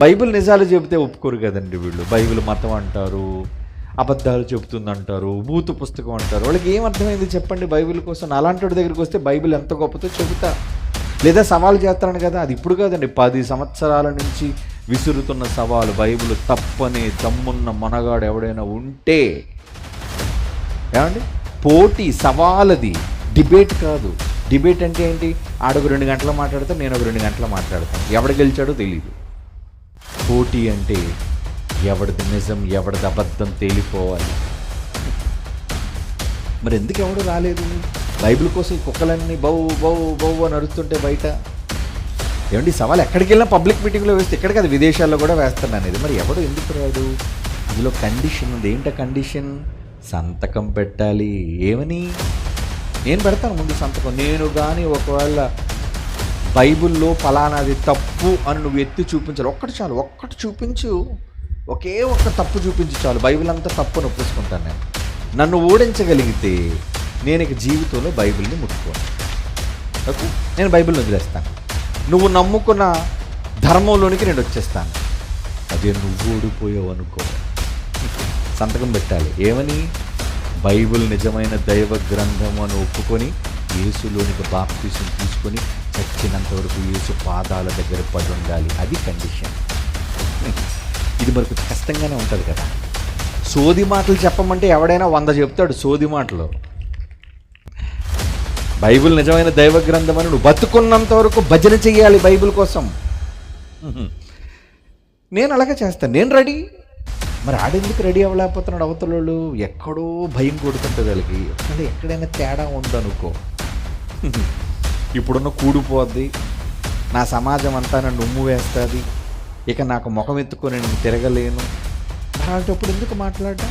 Bible నిజాలు చెబితే ఒప్పుకోరు కదండి వీళ్ళు. బైబిల్ మతం అంటారు, అబద్ధాలు చెబుతుందంటారు, బూతు పుస్తకం అంటారు. వాళ్ళకి ఏం అర్థమైంది చెప్పండి బైబిల్ కోసం? అలాంటి వాడి దగ్గరికి వస్తే బైబిల్ ఎంత గొప్పతో చెబుతా, లేదా సవాల్ చేస్తాను కదా. అది ఇప్పుడు కాదండి, 10 సంవత్సరాల నుంచి విసురుతున్న సవాలు. బైబిల్ తప్పని దమ్మున్న మనగాడు ఎవడైనా ఉంటే, ఏమండి, పోటీ సవాలది, డిబేట్ కాదు. డిబేట్ అంటే ఏంటి? ఆడొక 2 గంటలు మాట్లాడతాను, నేను ఒక 2 గంటలు మాట్లాడతాను, ఎవడు గెలిచాడో తెలియదు. పోటీ అంటే ఎవడిది నిజం ఎవడిది అబద్ధం తేలిపోవాలి. మరి ఎందుకు ఎవడు రాలేదు? బైబిల్ కోసం ఈ కుక్కలన్నీ బౌ బౌ బౌ అని అరుస్తుంటే బయట. ఏమండి, సవాల్ ఎక్కడికి వెళ్ళినా పబ్లిక్ మీటింగ్లో వేస్తే, ఇక్కడ కదా విదేశాల్లో కూడా వేస్తున్నాను ఇది. మరి ఎవడు ఎందుకు రాదు? అందులో కండిషన్ ఉంది. ఏంట కండిషన్? సంతకం పెట్టాలి. ఏమని? నేను పెడతాను ముందు సంతకం. నేను కానీ ఒకవేళ బైబిల్లో ఫలానాది తప్పు అని నువ్వు ఎత్తి చూపించాలి. ఒక్కటి చాలు, ఒక్కటి చూపించు, ఒకే ఒక్క తప్పు చూపించు చాలు. బైబిల్ అంతా తప్పు అని ఒప్పేసుకుంటాను నేను. నన్ను ఓడించగలిగితే నేను ఇక జీవితంలో బైబిల్ని ముట్టుకోను. ఓకే, నేను బైబిల్ని వదిలేస్తాను. నువ్వు నమ్ముకున్న ధర్మంలోనికి నేను వచ్చేస్తాను. అదే నువ్వు ఓడిపోయావు అనుకో, సంతకం పెట్టాలి. ఏమని? బైబిల్ నిజమైన దైవ గ్రంథం అని ఒప్పుకొని యేసులోనికి బాప్తిసం తీసుకొని చచ్చినంత వరకు యేసు పాదాల దగ్గర పడి ఉండాలి. అది కండిషన్. ఇది మరి కొంచెం కష్టంగానే ఉంటుంది కదా. సోది మాటలు చెప్పమంటే ఎవడైనా 100 చెప్తాడు సోది మాటలు. బైబిల్ నిజమైన దైవ గ్రంథం అని నువ్వు బతుకున్నంత వరకు భజన చెయ్యాలి బైబిల్ కోసం. నేను అలాగే చేస్తాను, నేను రెడీ. మరి ఆడెందుకు రెడీ అవ్వలేకపోతున్నాడు? అవతలోళ్ళు ఎక్కడో భయం కొడుతుంటుంది వాళ్ళకి. ఎక్కడైనా తేడా ఉందనుకో, ఇప్పుడున్న కూడిపోద్ది, నా సమాజం అంతా నన్ను ఉమ్ము వేస్తుంది, ఇక నాకు ముఖం ఎత్తుకొని నేను తిరగలేను. అలాంటప్పుడు ఎందుకు మాట్లాడు.